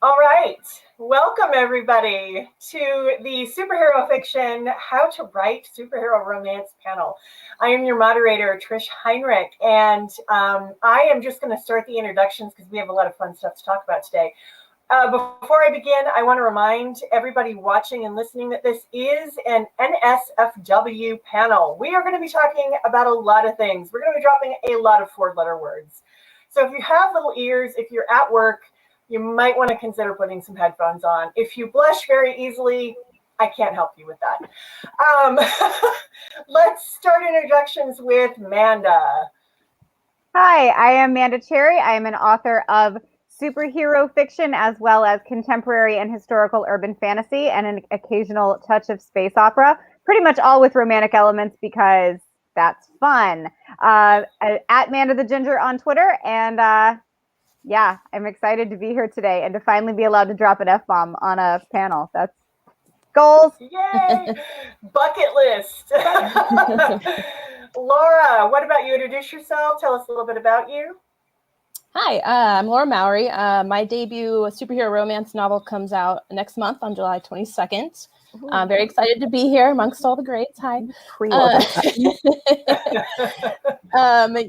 All right. Welcome, everybody, to the Superhero Fiction How to Write Superhero Romance panel. I am your moderator, Trish Heinrich, and I am just going to start the introductions because we have a lot of fun stuff to talk about today. Before I begin, I want to remind everybody watching and listening that this is an NSFW panel. We are going to be talking about a lot of things. We're going to be dropping a lot of four-letter words. So if you have little ears, if you're at work, you might want to consider putting some headphones on. If you blush very easily, I can't help you with that. Let's start introductions with Manda. Hi, I am Manda Cherry. I am an author of superhero fiction as well as contemporary and historical urban fantasy and an occasional touch of space opera, pretty much all with romantic elements because that's fun. At Manda the Ginger on Twitter, and yeah, I'm excited to be here today and to finally be allowed to drop an F-bomb on a panel. That's goals. Yay! Bucket list. Laura, what about you? Introduce yourself. Tell us a little bit about you. Hi, I'm Laura Mowry. My debut superhero romance novel comes out next month on July 22nd. I'm very excited to be here amongst all the greats. Hi.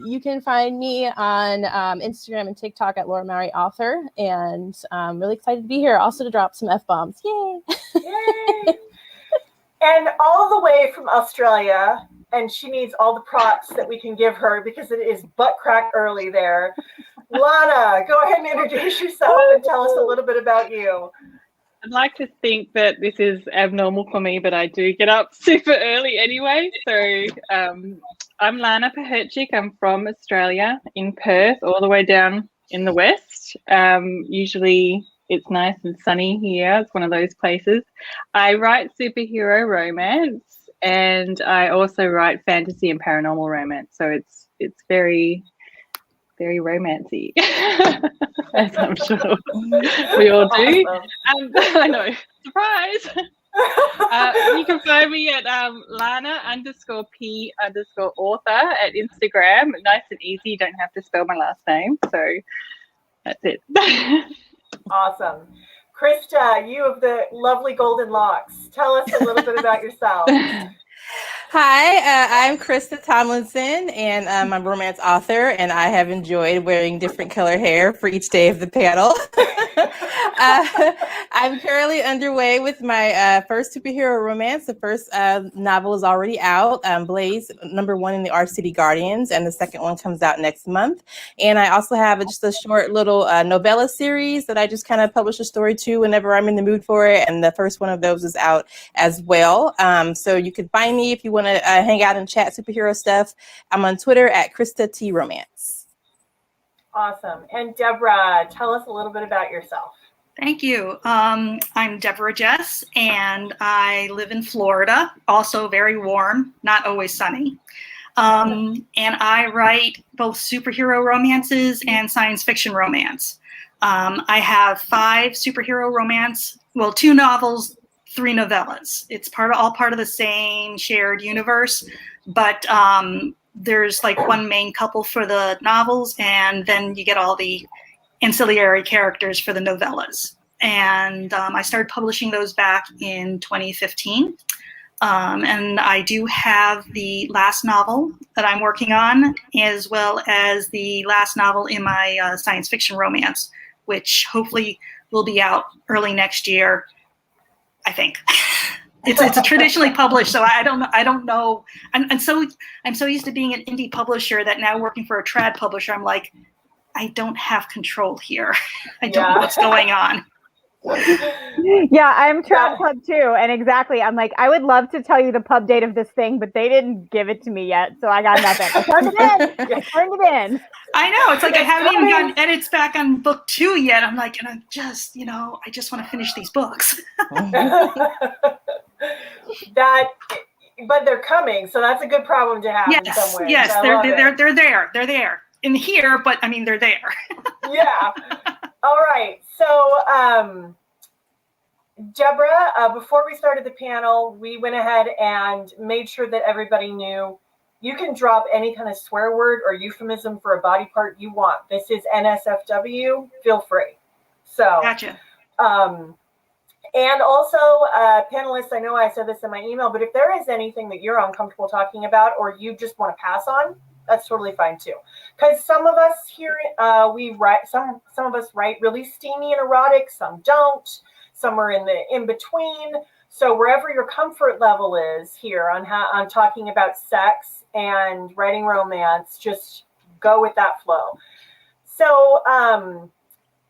You can find me on Instagram and TikTok at Laura Mowry Author, and I'm really excited to be here. Also to drop some F-bombs. Yay! Yay! And all the way from Australia, and she needs all the props that we can give her because it is butt crack early there. Lana, go ahead and introduce yourself and tell us a little bit about you. I'd like to think that this is abnormal for me, but I do get up super early anyway. So I'm Lana Paherchik. I'm from Australia, in Perth, all the way down in the west. Usually it's nice and sunny here. It's one of those places. I write superhero romance, and I also write fantasy and paranormal romance. So it's very, very romancy, as I'm sure we all do. Awesome. I know, surprise. You can find me at Lana_P_author at Instagram. Nice and easy. You don't have to spell my last name. So that's it. Awesome. Krista, you have the lovely golden locks. Tell us a little bit about yourself. Hi, I'm Krista Tomlinson, and I'm a romance author, and I have enjoyed wearing different color hair for each day of the panel. I'm currently underway with my first superhero romance. The first novel is already out, Blaze, #1 in the Arc City Guardians, and the second one comes out next month. And I also have just a short little novella series that I just kind of publish a story to whenever I'm in the mood for it, and the first one of those is out as well. So you can find me if you want to hang out and chat superhero stuff. I'm on Twitter at Krista T Romance. Awesome. And Deborah, tell us a little bit about yourself. Thank you. I'm Deborah Jess, and I live in Florida, also very warm, not always sunny. And I write both superhero romances and science fiction romance. I have 5 superhero romance, 2 novels, 3 novellas. It's all part of the same shared universe, but there's like one main couple for the novels, and then you get all the ancillary characters for the novellas. And I started publishing those back in 2015. And I do have the last novel that I'm working on, as well as the last novel in my science fiction romance, which hopefully will be out early next year, I think. It's a traditionally published, so I don't know. I'm so used to being an indie publisher that now working for a trad publisher, I'm like, I don't have control here. I don't know what's going on. Yeah, I'm Trad Pub too, and exactly, I'm like, I would love to tell you the pub date of this thing, but they didn't give it to me yet, so I got nothing. I turned it in. I know, it's like I haven't even gotten edits back on book 2 yet. I'm like, and I'm just, I just want to finish these books. But they're coming, so that's a good problem to have in some ways. Yes, they're there. They're there. In here, but I mean, they're there. Yeah. All right. So, Deborah, before we started the panel, we went ahead and made sure that everybody knew you can drop any kind of swear word or euphemism for a body part you want. This is NSFW. Feel free. So, gotcha. And also, panelists, I know I said this in my email, but if there is anything that you're uncomfortable talking about or you just want to pass on, that's totally fine too. Because some of us here, we write, some of us write really steamy and erotic, some don't, some are in between. So wherever your comfort level is here on talking about sex and writing romance, just go with that flow. So,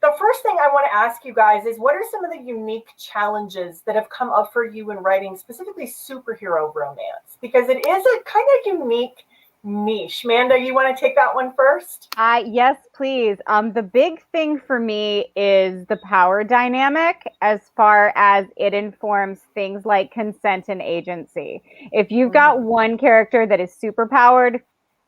the first thing I want to ask you guys is, what are some of the unique challenges that have come up for you in writing specifically superhero romance? Because it is a kind of unique niche. Manda, you want to take that one first? Yes, please. The big thing for me is the power dynamic as far as it informs things like consent and agency. If you've got one character that is superpowered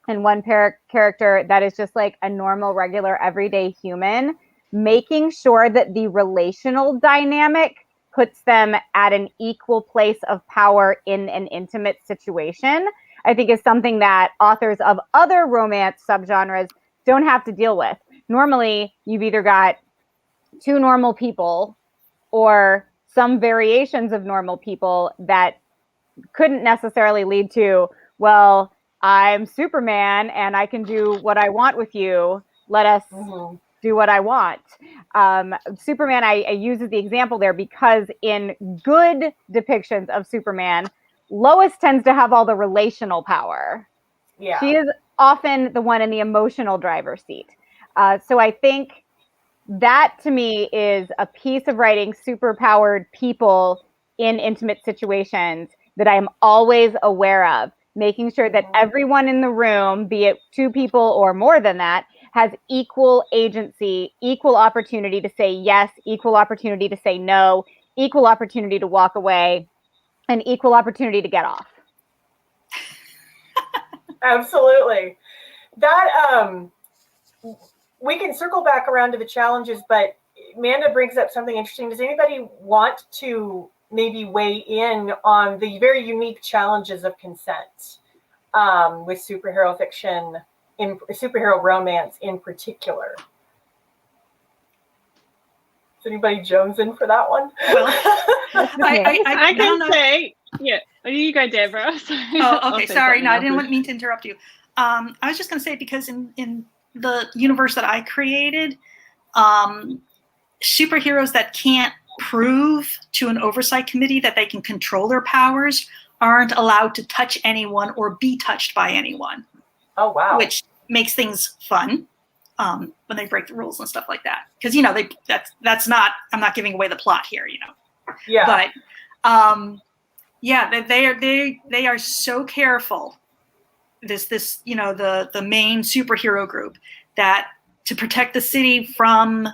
and one character that is just like a normal, regular, everyday human, making sure that the relational dynamic puts them at an equal place of power in an intimate situation, I think is something that authors of other romance subgenres don't have to deal with. Normally, you've either got two normal people or some variations of normal people that couldn't necessarily lead to, well, I'm Superman and I can do what I want with you. Let us do what I want. Superman, I use as the example there because in good depictions of Superman, Lois tends to have all the relational power. Yeah. She is often the one in the emotional driver's seat. So I think that to me is a piece of writing superpowered people in intimate situations that I am always aware of, making sure that everyone in the room, be it two people or more than that, has equal agency, equal opportunity to say yes, equal opportunity to say no, equal opportunity to walk away, and equal opportunity to get off. Absolutely. That we can circle back around to the challenges, but Amanda brings up something interesting. Does anybody want to maybe weigh in on the very unique challenges of consent with superhero fiction, in superhero romance in particular? Is anybody jonesing for that one? Well, I can say, yeah. You go, Deborah. Oh, okay. Sorry. No, I didn't mean to interrupt you. I was just going to say, because in the universe that I created, superheroes that can't prove to an oversight committee that they can control their powers aren't allowed to touch anyone or be touched by anyone. Oh, wow. Which makes things fun when they break the rules and stuff like that. Because, you know, that's not, I'm not giving away the plot here, you know. Yeah. But yeah, they are so careful. This you know, the main superhero group, that to protect the city from,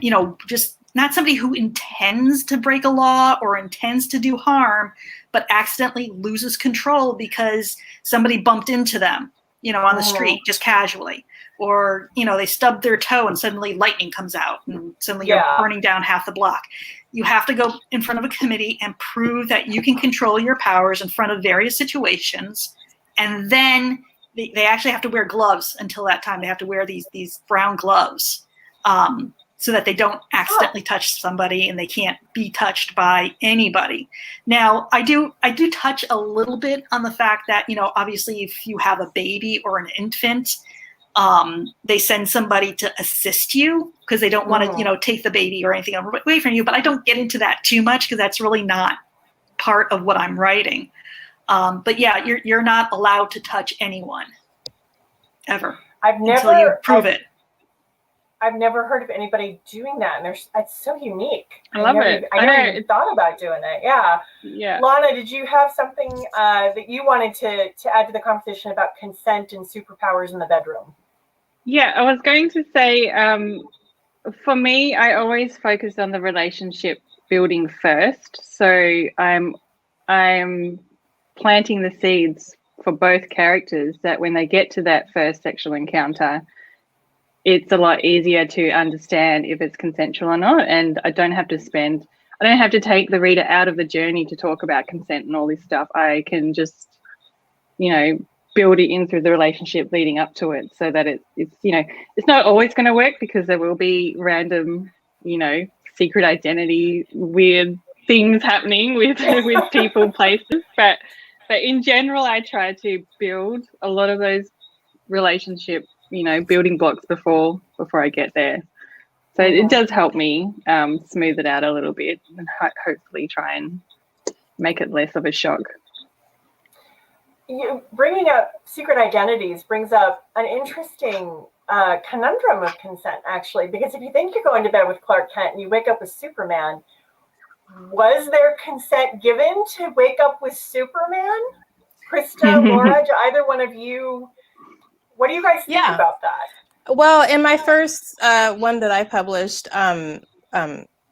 you know, just not somebody who intends to break a law or intends to do harm, but accidentally loses control because somebody bumped into them, you know, on the street just casually, or, you know, they stubbed their toe and suddenly lightning comes out and suddenly you're burning down half the block. You have to go in front of a committee and prove that you can control your powers in front of various situations. And then they actually have to wear gloves until that time. They have to wear these brown gloves so that they don't accidentally touch somebody and they can't be touched by anybody. Now, I do touch a little bit on the fact that, you know, obviously if you have a baby or an infant, they send somebody to assist you because they don't want to, you know, take the baby or anything away from you. But I don't get into that too much because that's really not part of what I'm writing. But yeah, you're not allowed to touch anyone ever until you prove it. I've never heard of anybody doing that, and it's so unique. I love it. I never even thought about doing it. Yeah. Yeah. Lana, did you have something that you wanted to add to the conversation about consent and superpowers in the bedroom? Yeah, I was going to say, for me, I always focus on the relationship building first. So I'm planting the seeds for both characters that when they get to that first sexual encounter, it's a lot easier to understand if it's consensual or not. And I don't have to take the reader out of the journey to talk about consent and all this stuff. I can just, you know, build it in through the relationship leading up to it, so that it's, you know, it's not always going to work because there will be random, you know, secret identity, weird things happening with with people, places. But in general, I try to build a lot of those relationship, building blocks before I get there. So it does help me smooth it out a little bit and hopefully try and make it less of a shock. You bringing up secret identities brings up an interesting conundrum of consent, actually, because if you think you're going to bed with Clark Kent and you wake up with Superman, was there consent given to wake up with Superman? Krista, Laura, do either one of you, what do you guys think about that? Well, in my first one that I published,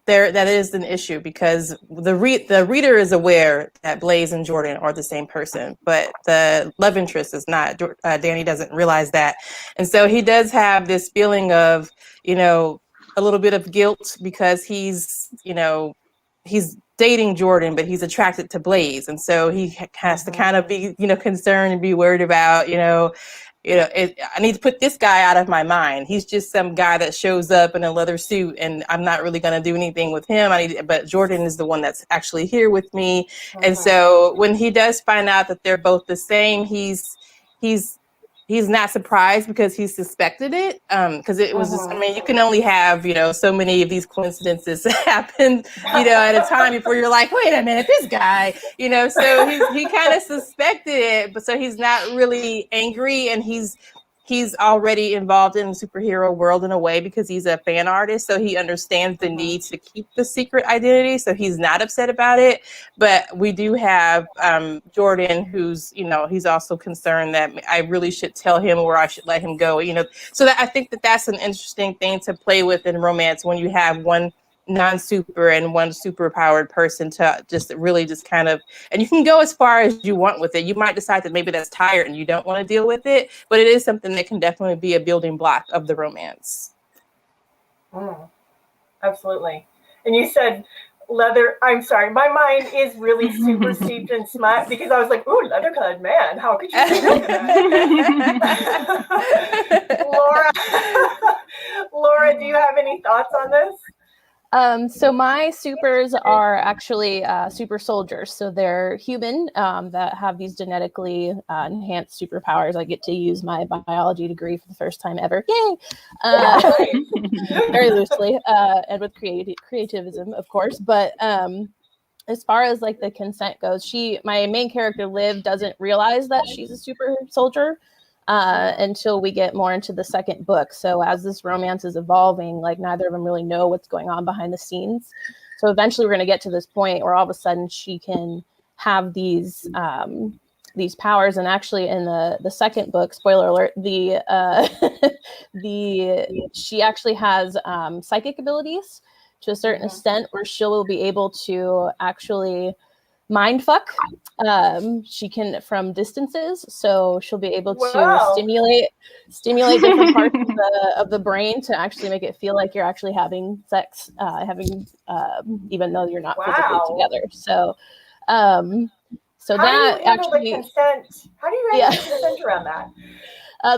there that is an issue because the reader is aware that Blaze and Jordan are the same person, but the love interest is not. Danny doesn't realize that, and so he does have this feeling of a little bit of guilt because he's dating Jordan, but he's attracted to Blaze, and so he has to kind of be concerned and be worried about I need to put this guy out of my mind. He's just some guy that shows up in a leather suit, and I'm not really going to do anything with him. But Jordan is the one that's actually here with me. And so when he does find out that they're both the same, he's not surprised because he suspected it. Because it was just, you can only have, so many of these coincidences happen, at a time before you're like, wait a minute, this guy, so he kind of suspected it, but so he's not really angry, and he's already involved in the superhero world in a way because he's a fan artist. So he understands the need to keep the secret identity. So he's not upset about it. But we do have Jordan, who's, he's also concerned that I really should tell him or I should let him go, So that I think that's an interesting thing to play with in romance when you have one non-super and one superpowered person to just really just kind of, and you can go as far as you want with it. You might decide that maybe that's tired and you don't want to deal with it, but it is something that can definitely be a building block of the romance. Absolutely. And you said leather, I'm sorry, my mind is really super steeped in smut because I was like, ooh, leather-clad man, how could you say that? Laura, do you have any thoughts on this? So my supers are actually super soldiers. So they're human that have these genetically enhanced superpowers. I get to use my biology degree for the first time ever. Yay! Very loosely and with creativism, of course. But as far as like the consent goes, my main character, Liv, doesn't realize that she's a super soldier until we get more into the second book. So as this romance is evolving, like neither of them really know what's going on behind the scenes. So eventually we're going to get to this point where all of a sudden she can have these powers. And actually in the second book, spoiler alert, she actually has psychic abilities to a certain extent where she will be able to actually mind fuck. She can from distances, so she'll be able to stimulate different parts of the brain to actually make it feel like you're actually having sex, even though you're not physically together. So, that actually consent. How do you guys consent around that?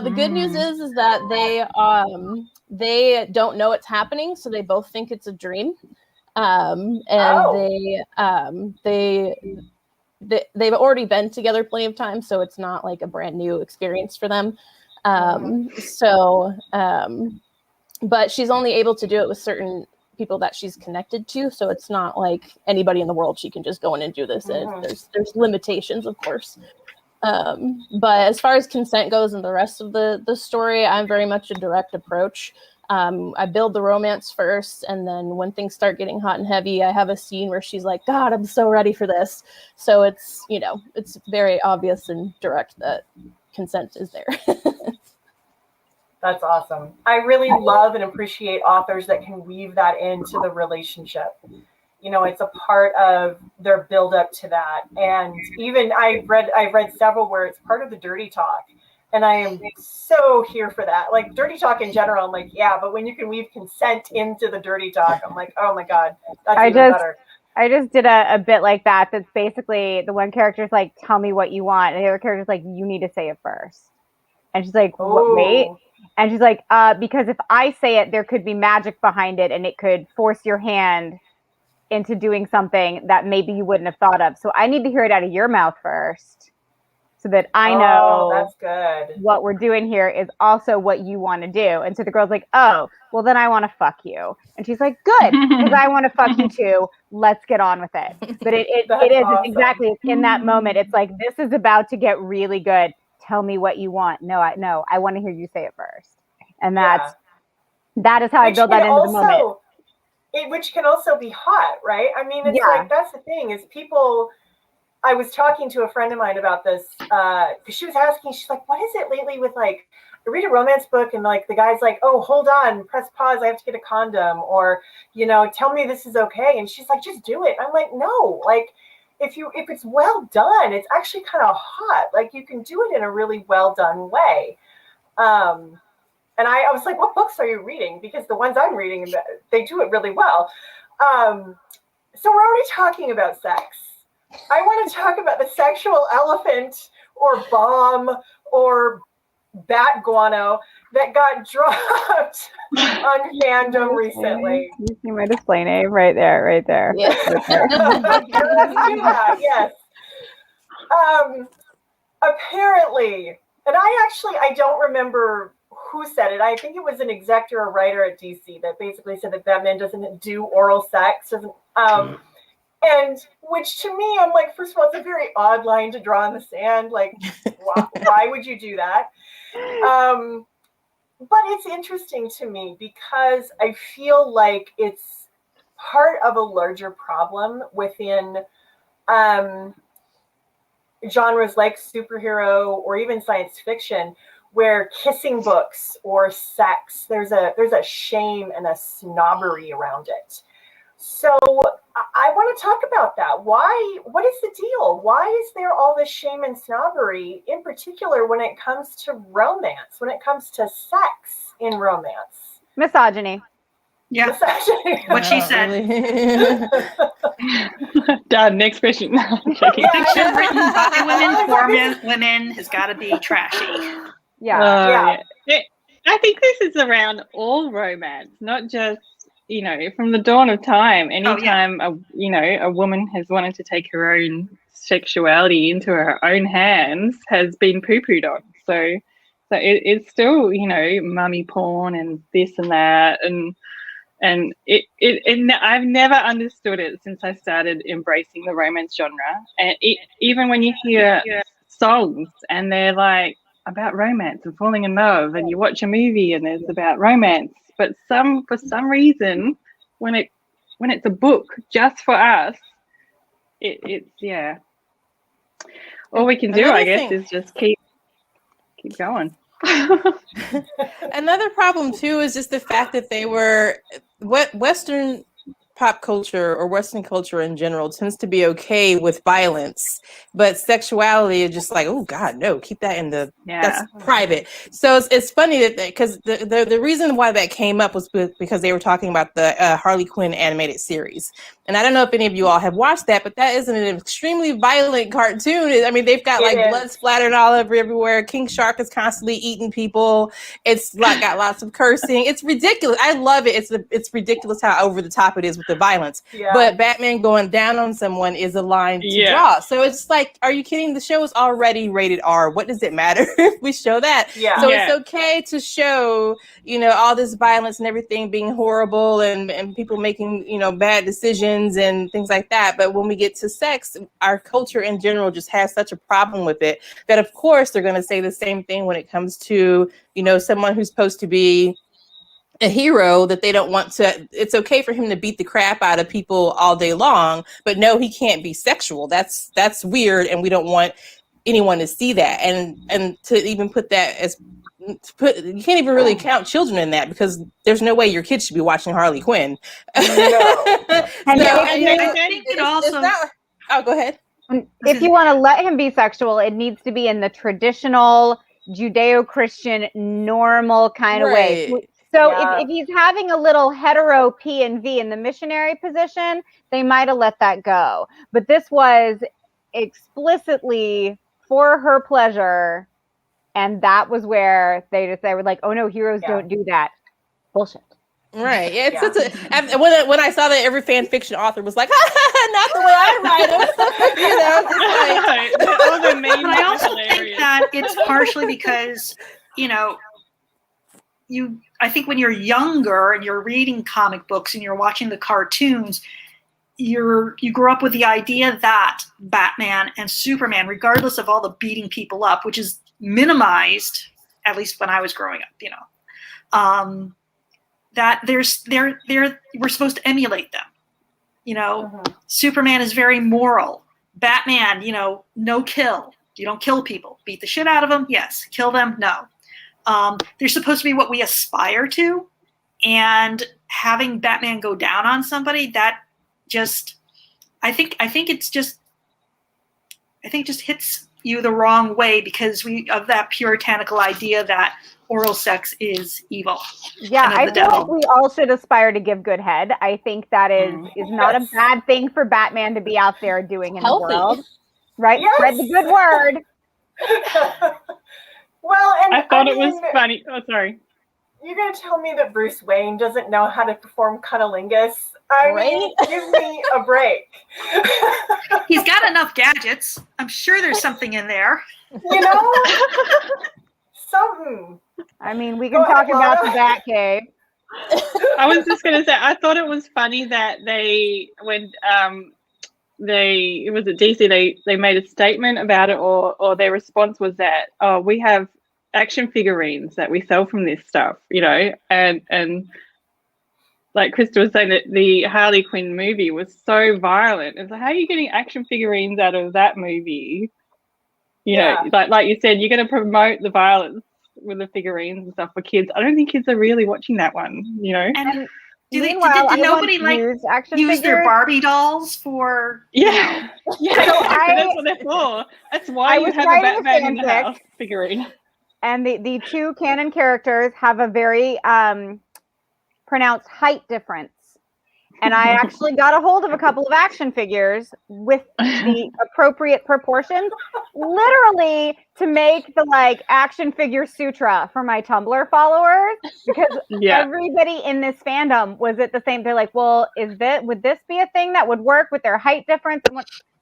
The good news is that they don't know it's happening, so they both think it's a dream. They've already been together plenty of times, so it's not like a brand new experience for them. But she's only able to do it with certain people that she's connected to, so it's not like anybody in the world she can just go in and do this. And there's limitations, of course. But as far as consent goes and the rest of the story, I'm very much a direct approach. I build the romance first, and then when things start getting hot and heavy, I have a scene where she's like, God, I'm so ready for this. So it's, it's very obvious and direct that consent is there. That's awesome. I really love and appreciate authors that can weave that into the relationship. It's a part of their build up to that. And even I've read several where it's part of the dirty talk. And I am so here for that. Like dirty talk in general, I'm like, yeah, but when you can weave consent into the dirty talk, I'm like, oh my God, that's even better. I just did a bit like that. That's basically the one character's like, tell me what you want. And the other character's like, you need to say it first. And she's like, what, wait, And she's like, because if I say it, there could be magic behind it and it could force your hand into doing something that maybe you wouldn't have thought of. So I need to hear it out of your mouth first so that I know that's good. what we're doing here is also what you want to do. And so the girl's like, oh, well, then I want to fuck you. And she's like, good, because I want to fuck you too. Let's get on with it. But it is awesome. exactly in that moment. It's like, this is about to get really good. Tell me what you want. No, I want to hear you say it first. And that is how I build that into the moment. Which can also be hot, right? I mean, it's like, that's the thing is people, I was talking to a friend of mine about this because she was asking, she's like, what is it lately with like, I read a romance book and like the guy's like, oh, hold on, press pause, I have to get a condom, or, you know, tell me this is okay. And she's like, just do it. I'm like, no, like if it's well done, it's actually kind of hot. Like you can do it in a really well done way. And I was like, what books are you reading? Because the ones I'm reading, they do it really well. So we're already talking about sex. I want to talk about the sexual elephant or bomb or bat guano that got dropped on fandom recently. You see my display name right there. Yes. Let's do that, yes. Apparently, and I don't remember who said it. I think it was an exec or a writer at DC that basically said that Batman doesn't do oral sex, and which to me, I'm like, first of all, it's a very odd line to draw in the sand. Like, why would you do that? But it's interesting to me because I feel like it's part of a larger problem within genres like superhero or even science fiction, where kissing books or sex, there's a shame and a snobbery around it. So I want to talk about that. What is the deal? Why is there all this shame and snobbery, in particular when it comes to romance, when it comes to sex in romance? Misogyny. Yeah. Misogyny. What she said. Really. Done. Next question. Fiction written by women for women has got to be trashy. Yeah. I think this is around all romance, not just, you know, from the dawn of time. Anytime a woman has wanted to take her own sexuality into her own hands has been poo-pooed on. So it's still, you know, mummy porn and this and that, and I've never understood it since I started embracing the romance genre. And even when you hear songs and they're like about romance and falling in love, and you watch a movie and there's about romance, but for some reason when it's a book just for us, it's all we can do, I guess, is just keep going. Another problem too is just the fact that they were Western pop culture or Western culture in general tends to be okay with violence, but sexuality is just like, oh God, no, keep that in that's private. So it's funny that because the reason why that came up was because they were talking about the Harley Quinn animated series. And I don't know if any of you all have watched that, but that is an extremely violent cartoon. I mean, they've got blood splattered all everywhere. King Shark is constantly eating people. It's got lots of cursing. It's ridiculous. I love it. It's ridiculous how over the top it is with the violence. Yeah. But Batman going down on someone is a line to draw. So it's like, are you kidding? The show is already rated R. What does it matter if we show that? Yeah. So it's okay to show, you know, all this violence and everything being horrible and people making, you know, bad decisions and things like that. But when we get to sex, our culture in general just has such a problem with it that, of course, they're going to say the same thing when it comes to, you know, someone who's supposed to be a hero, that they don't want to. It's okay for him to beat the crap out of people all day long, but no, he can't be sexual. That's weird, and we don't want anyone to see that. And to even put that as you can't even really count children in that, because there's no way your kids should be watching Harley Quinn. No. I think it also. Go ahead. If you want to let him be sexual, it needs to be in the traditional Judeo-Christian normal kind of way. So if he's having a little hetero P and V in the missionary position, they might have let that go. But this was explicitly for her pleasure And that was where they were like, oh no, heroes don't do that. Bullshit. Right. Yeah, it's and when I saw that every fan fiction author was like, not the way I write them. But I also think that it's partially because, I think when you're younger and you're reading comic books and you're watching the cartoons, you grow up with the idea that Batman and Superman, regardless of all the beating people up, which is minimized, at least when I was growing up, that we're supposed to emulate them. Superman is very moral. Batman, no kill. You don't kill people. Beat the shit out of them. Yes. Kill them. No. They're supposed to be what we aspire to, and having Batman go down on somebody, that just, I think it just hits you the wrong way because of that puritanical idea that oral sex is evil. Yeah, I think we all should aspire to give good head. I think that is not a bad thing for Batman to be out there doing in the world. Right? Yes. Spread the good word. Well, and I thought it was funny. Oh, sorry. You're going to tell me that Bruce Wayne doesn't know how to perform cunnilingus? I mean, give me a break. He's got enough gadgets. I'm sure there's something in there. Something. I mean, we can talk about the Batcave. I was just going to say, I thought it was funny that it was at DC, they made a statement about it, or their response was that, oh, we have action figurines that we sell from this stuff, and like Krista was saying, that the Harley Quinn movie was so violent. It's like, how are you getting action figurines out of that movie? Like you said, you're going to promote the violence with the figurines and stuff for kids. I don't think kids are really watching that one, And did nobody use their Barbie dolls for? Yeah, that's what they're for. That's why you have a Batman in the house figurine. And the two canon characters have a very pronounced height difference. And I actually got a hold of a couple of action figures with the appropriate proportions, literally to make the action figure sutra for my Tumblr followers, because everybody in this fandom was at the same. They're like, well, would this be a thing that would work with their height difference?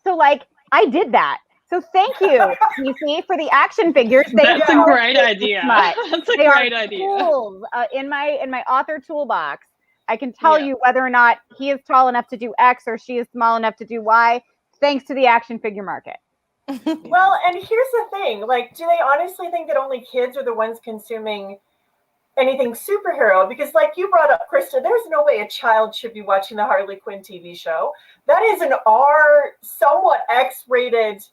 So I did that. So thank you, DC, for the action figures. That's a great idea. That's a great idea. Tools, in my author toolbox. I can tell you whether or not he is tall enough to do X or she is small enough to do Y, thanks to the action figure market. Well, and here's the thing. Do they honestly think that only kids are the ones consuming anything superhero? Because you brought up, Krista, there's no way a child should be watching the Harley Quinn TV show. That is an R, somewhat X-rated,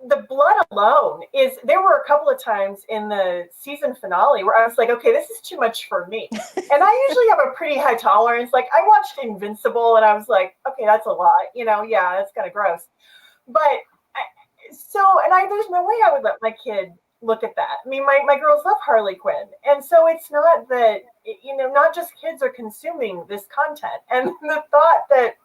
the blood alone is, there were a couple of times in the season finale where I was like, okay, this is too much for me. And I usually have a pretty high tolerance. I watched Invincible and I was like, okay, that's a lot, that's kind of gross. But there's no way I would let my kid look at that. I mean, my girls love Harley Quinn. And so it's not that, not just kids are consuming this content. And the thought that,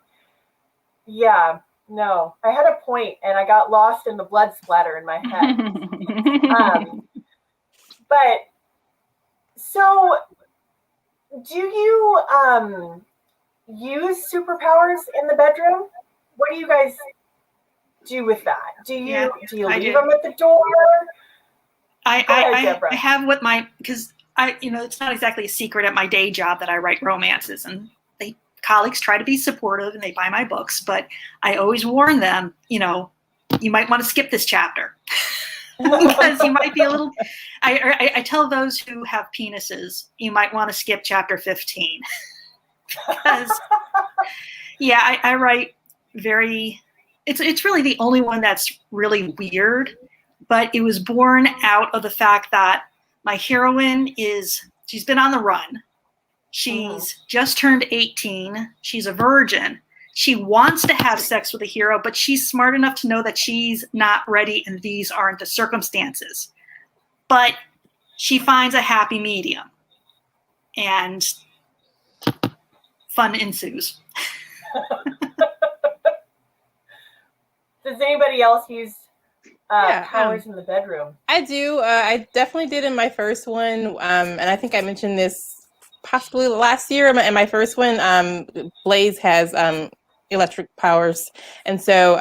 no, I had a point and I got lost in the blood splatter in my head. But so do you use superpowers in the bedroom? What do you guys do with that? Do you leave them at the door? I have because it's not exactly a secret at my day job that I write romances, and colleagues try to be supportive and they buy my books, but I always warn them, you might want to skip this chapter because you might be a little, I tell those who have penises, you might want to skip chapter 15 because I write it's really the only one that's really weird, but it was born out of the fact that my heroine she's been on the run. She's just turned 18. She's a virgin. She wants to have sex with a hero, but she's smart enough to know that she's not ready and these aren't the circumstances. But she finds a happy medium and fun ensues. Does anybody else use powers in the bedroom? I do. I definitely did in my first one, and I think I mentioned this possibly last year. In my first one, Blaze has electric powers, and so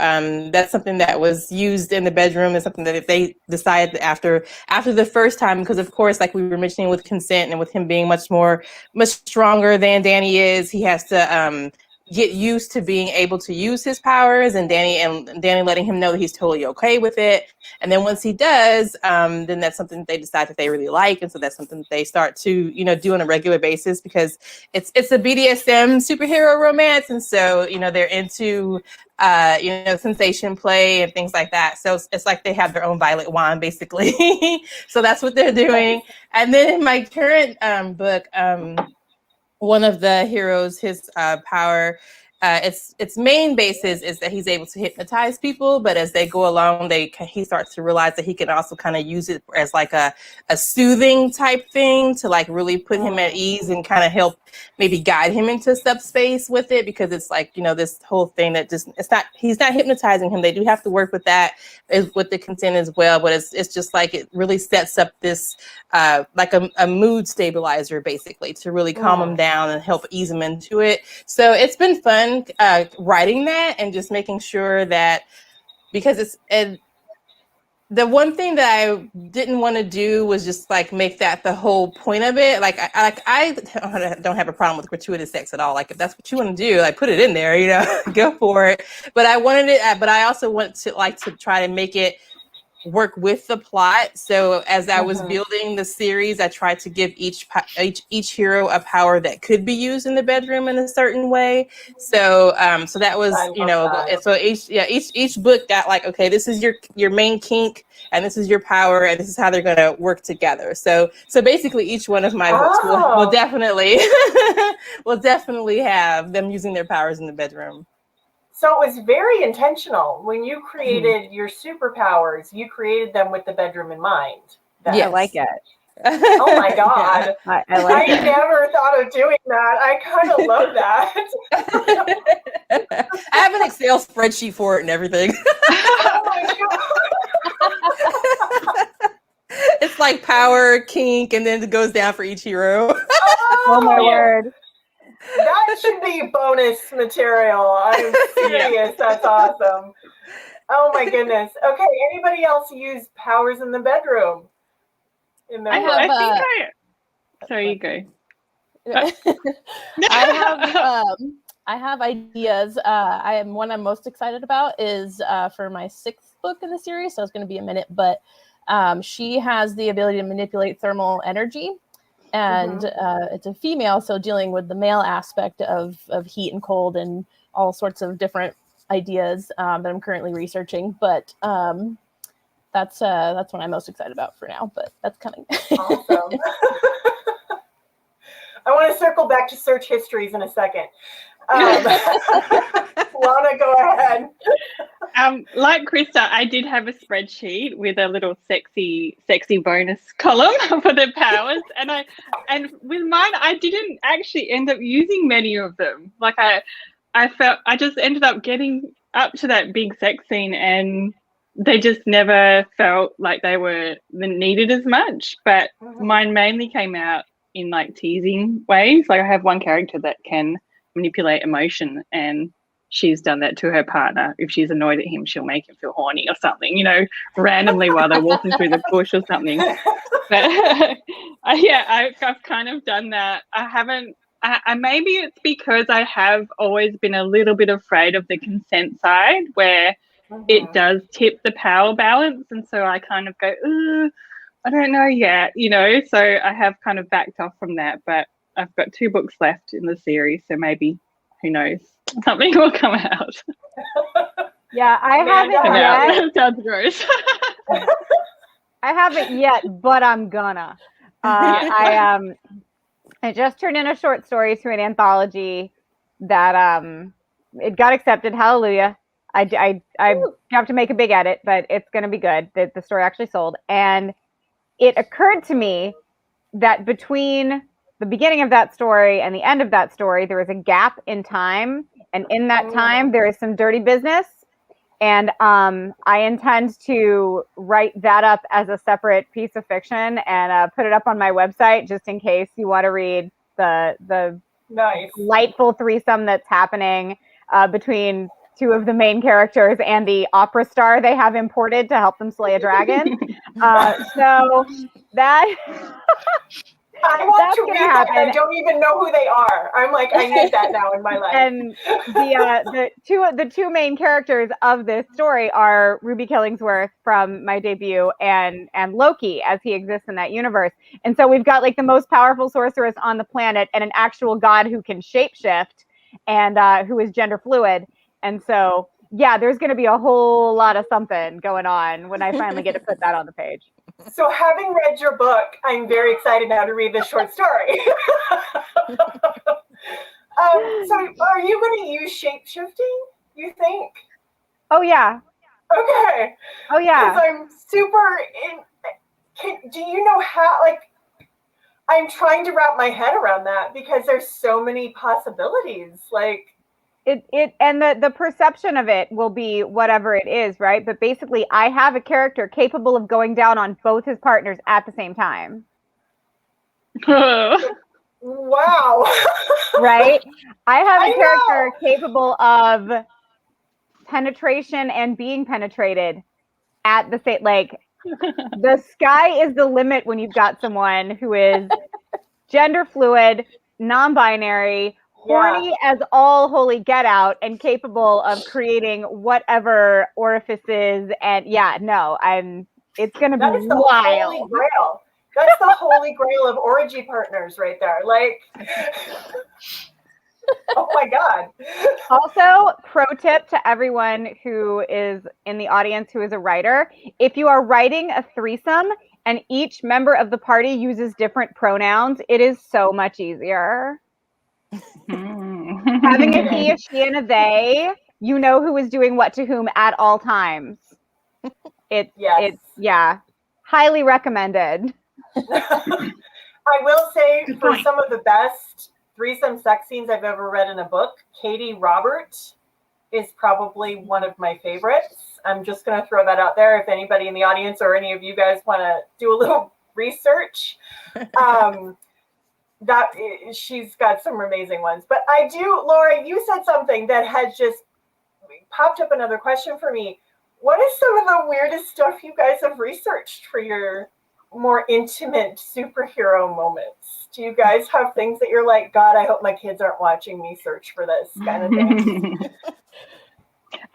that's something that was used in the bedroom. Is something that if they decided after the first time, because of course, like we were mentioning with consent and with him being much stronger than Danny is, he has to get used to being able to use his powers, and Danny letting him know that he's totally okay with it. And then once he does, then that's something that they decide that they really like, and so that's something that they start to do on a regular basis, because it's a BDSM superhero romance, and so they're into sensation play and things like that. So it's like they have their own violet wand basically. So that's what they're doing. And then in my current book, one of the heroes, his power, its main basis is that he's able to hypnotize people, but as they go along, he starts to realize that he can also kind of use it as like a soothing type thing to like really put him at ease and kind of help maybe guide him into subspace with it, because it's like this whole thing that just he's not hypnotizing him. They do have to work with that with the consent as well, but it's just like it really sets up this like a mood stabilizer basically to really calm him down and help ease him into it. So it's been fun writing that and just making sure that, because the one thing that I didn't want to do was just like make that the whole point of it. Like I don't have a problem with gratuitous sex at all. Like if that's what you want to do, like put it in there, go for it. But I wanted it, but I also want to try to make it work with the plot. So as I was building the series, I tried to give each hero a power that could be used in the bedroom in a certain way. So so that was so each book got like, okay, this is your main kink, and this is your power, and this is how they're going to work together. So basically each one of my books will definitely have them using their powers in the bedroom. So it was very intentional. When you created your superpowers, you created them with the bedroom in mind. I like it. Oh my God. I like it. Never thought of doing that. I kind of love that. I have an Excel spreadsheet for it and everything. Oh my God. It's like power, kink, and then it goes down for each hero. Oh my word. That should be bonus material. I'm serious. That's awesome. Oh my goodness. Okay. Anybody else use powers in the bedroom? Sorry, you go. I have ideas. One I'm most excited about is for my 6th book in the series. So it's going to be a minute, but she has the ability to manipulate thermal energy. And it's a female, so dealing with the male aspect of heat and cold and all sorts of different ideas that I'm currently researching. But that's what I'm most excited about for now. But that's coming. Awesome. I want to circle back to search histories in a second. Lana, go ahead. Like Krista, I did have a spreadsheet with a little sexy bonus column for the powers, and with mine, I didn't actually end up using many of them. Like I felt I just ended up getting up to that big sex scene, and they just never felt like they were needed as much. But mine mainly came out in like teasing ways. Like I have one character that can manipulate emotion, and she's done that to her partner. If she's annoyed at him, she'll make him feel horny or something, randomly while they're walking through the bush or something. But I've kind of done that. I haven't. Maybe it's because I have always been a little bit afraid of the consent side, where it does tip the power balance, and so I kind of go, I don't know yet, So I have kind of backed off from that, but I've got 2 books left in the series, so maybe, who knows, something will come out. Yeah, I haven't yet. That sounds gross. I haven't yet, but I'm gonna. I just turned in a short story to an anthology that it got accepted. Hallelujah. I have to make a big edit, but it's going to be good. The story actually sold. And it occurred to me that between the beginning of that story and the end of that story, there was a gap in time. And in that time, there is some dirty business. And I intend to write that up as a separate piece of fiction and put it up on my website just in case you want to read the Nice. delightful threesome that's happening between two of the main characters and the opera star they have imported to help them slay a dragon. So that I want that's to gonna read that. happen. I don't even know who they are. I'm like, I need that now in my life. And the two main characters of this story are Ruby Killingsworth from my debut and Loki as he exists in that universe. And so we've got like the most powerful sorceress on the planet and an actual god who can shapeshift and who is gender fluid. And so yeah, there's going to be a whole lot of something going on when I finally get to put that on the page. So having read your book, I'm very excited now to read this short story. So are you going to use shape-shifting, you think? Oh, yeah. Okay. Oh, yeah. Because I'm super do you know how, like, I'm trying to wrap my head around that because there's so many possibilities. Like, and the perception of it will be whatever it is, right? But basically, I have a character capable of going down on both his partners at the same time. Wow. Right? I have a character capable of penetration and being penetrated at the same, like, the sky is the limit when you've got someone who is gender fluid, non-binary, horny as all holy get out, and capable of creating whatever orifices. And it's gonna be That is the wild. Holy Grail. That's the holy grail of orgy partners right there. Like, oh my God. Also, pro tip to everyone who is in the audience who is a writer, if you are writing a threesome and each member of the party uses different pronouns, it is so much easier. Having a he, a she, and a they, you know who is doing what to whom at all times. It's highly recommended. I will say, for some of the best threesome sex scenes I've ever read in a book, Katie Robert is probably one of my favorites. I'm just going to throw that out there. If anybody in the audience or any of you guys want to do a little research, she's got some amazing ones. But I do, Laura, you said something that had just popped up another question for me. What is some of the weirdest stuff you guys have researched for your more intimate superhero moments? Do you guys have things that you're like, God, I hope my kids aren't watching me search for this kind of thing?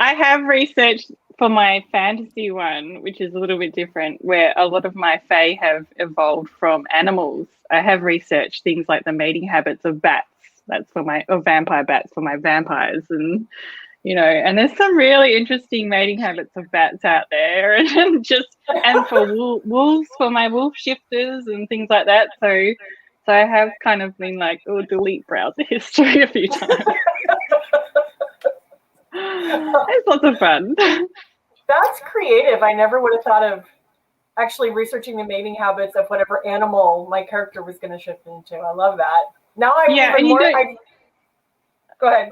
I have researched for my fantasy one, which is a little bit different, where a lot of my fae have evolved from animals. I have researched things like the mating habits of bats. That's for vampire bats for my vampires, and and there's some really interesting mating habits of bats out there, and for wolves for my wolf shifters and things like that. So I have kind of been like, delete browser history a few times. It's lots of fun. That's creative. I never would have thought of actually researching the mating habits of whatever animal my character was going to shift into. I love that. Now I'm even more. Go ahead.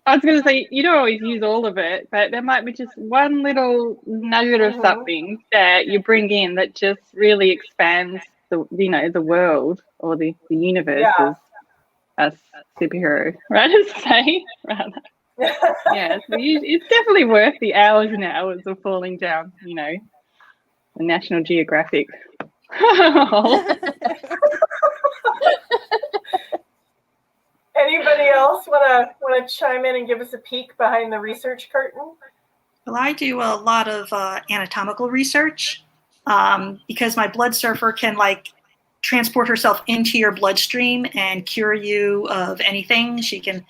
I was going to say, you don't always use all of it, but there might be just one little nugget of something that you bring in that just really expands the world or the universe as a superhero, right? To say, rather. Yeah, so it's definitely worth the hours and hours of falling down, the National Geographic. Anybody else want to chime in and give us a peek behind the research curtain? Well, I do a lot of anatomical research because my blood surfer can transport herself into your bloodstream and cure you of anything. She can,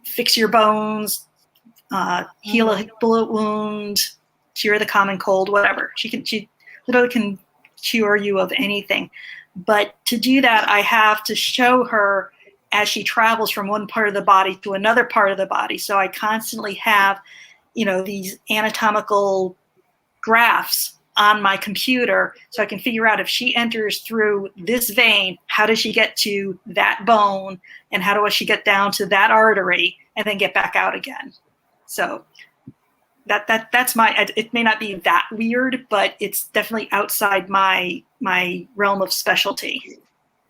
fix your bones, heal a bullet wound, cure the common cold, whatever. She literally can cure you of anything. But to do that, I have to show her as she travels from one part of the body to another part of the body. So I constantly have, these anatomical graphs on my computer so I can figure out if she enters through this vein, how does she get to that bone, and how does she get down to that artery and then get back out again. So that's my. It may not be that weird, but it's definitely outside my realm of specialty.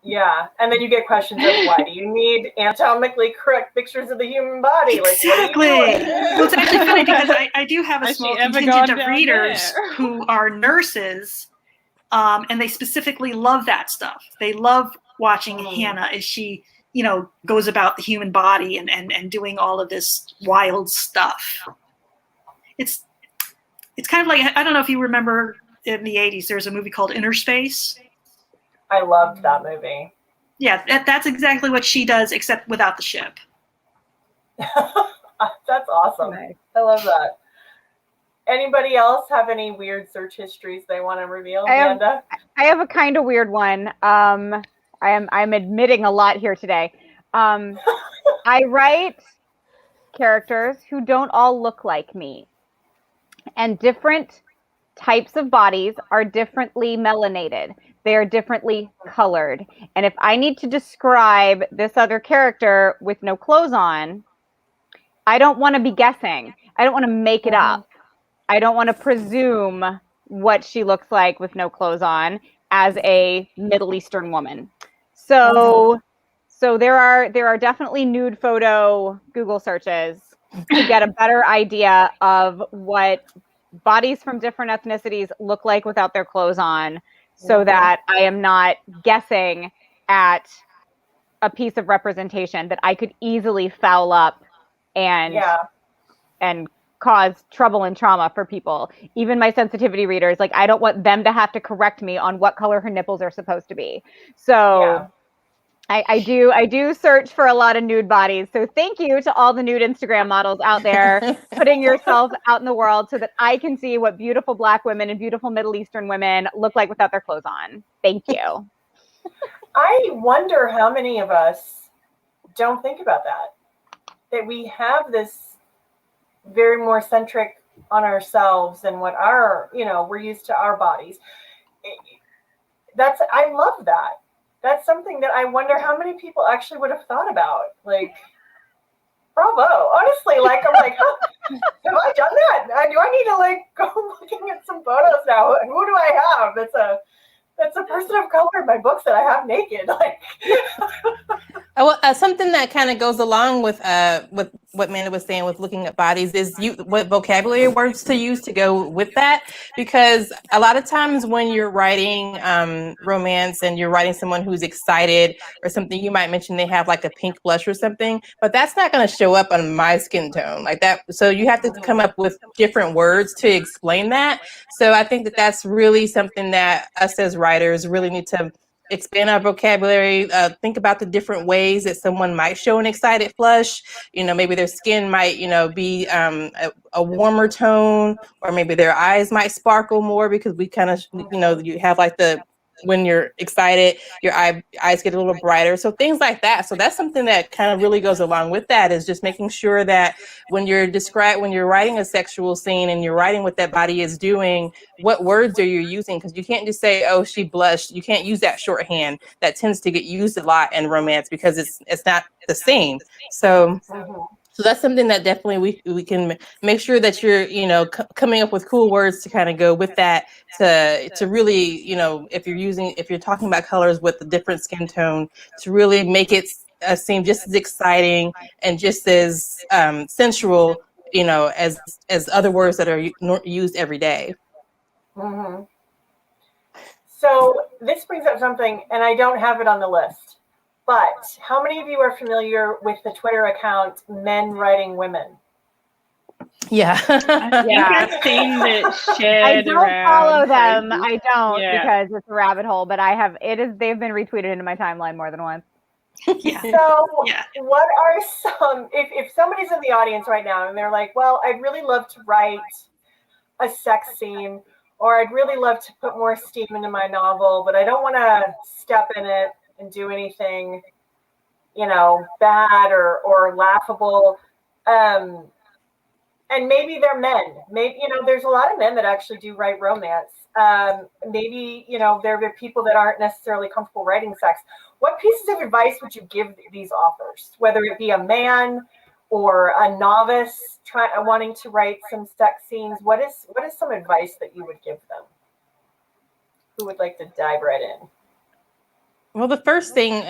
Yeah, and then you get questions of why do you need anatomically correct pictures of the human body? Exactly. Like, what are you doing? Well, it's actually funny because I do have a Has small she ever contingent gone of down readers there? who are nurses, and they specifically love that stuff. They love watching Hannah as she, goes about the human body and doing all of this wild stuff. It's kind of like, I don't know if you remember in the 80s, there was a movie called Inner Space. I loved that movie. Yeah, that's exactly what she does, except without the ship. That's awesome. Nice. I love that. Anybody else have any weird search histories they want to reveal, Amanda? I have a kind of weird one. I'm admitting a lot here today. I write characters who don't all look like me, and different types of bodies are differently melanated. They are differently colored. And if I need to describe this other character with no clothes on, I don't want to be guessing. I don't want to make it up. I don't want to presume what she looks like with no clothes on as a Middle Eastern woman. So there are definitely nude photo Google searches to get a better idea of what bodies from different ethnicities look like without their clothes on, so that I am not guessing at a piece of representation that I could easily foul up and cause trouble and trauma for people. Even my sensitivity readers, like, I don't want them to have to correct me on what color her nipples are supposed to be. So I do search for a lot of nude bodies. So thank you to all the nude Instagram models out there putting yourself out in the world so that I can see what beautiful Black women and beautiful Middle Eastern women look like without their clothes on. Thank you. I wonder how many of us don't think about that we have this very more centric on ourselves and what we're used to our bodies. I love that. That's something that I wonder how many people actually would have thought about. Like, bravo. Honestly, I'm like, huh, have I done that? Do I need to go looking at some photos now? Who do I have? That's a person of color in my books that I have naked. Something that kind of goes along with what Amanda was saying with looking at bodies is what vocabulary words to use to go with that, because a lot of times when you're writing romance and you're writing someone who's excited or something, you might mention they have like a pink blush or something, but that's not going to show up on my skin tone like that. So you have to come up with different words to explain that. So I think that that's really something that us as writers really need to expand our vocabulary, think about the different ways that someone might show an excited flush. Maybe their skin might, be a warmer tone, or maybe their eyes might sparkle more because we kind of, you have like when you're excited, your eyes get a little brighter. So things like that. So that's something that kind of really goes along with that, is just making sure that when you're writing a sexual scene and you're writing what that body is doing, what words are you using? Because you can't just say, oh, she blushed. You can't use that shorthand. That tends to get used a lot in romance because it's not the same. So that's something that definitely we can make sure that you're, coming up with cool words to kind of go with that, to really, if you're talking about colors with a different skin tone, to really make it seem just as exciting and just as sensual, as other words that are used every day. So this brings up something, and I don't have it on the list, but how many of you are familiar with the Twitter account Men Writing Women? Yeah. I think I've seen it shared. I don't follow them. Facebook. I don't, because it's a rabbit hole, but they've been retweeted into my timeline more than once. So what are some, if somebody's in the audience right now and they're like, well, I'd really love to write a sex scene, or I'd really love to put more steam into my novel, but I don't want to step in it and do anything, bad or laughable. And maybe they're men. Maybe, there's a lot of men that actually do write romance. Maybe, they're people that aren't necessarily comfortable writing sex. What pieces of advice would you give these authors, whether it be a man or a novice wanting to write some sex scenes, what is some advice that you would give them? Who would like to dive right in? Well, the first thing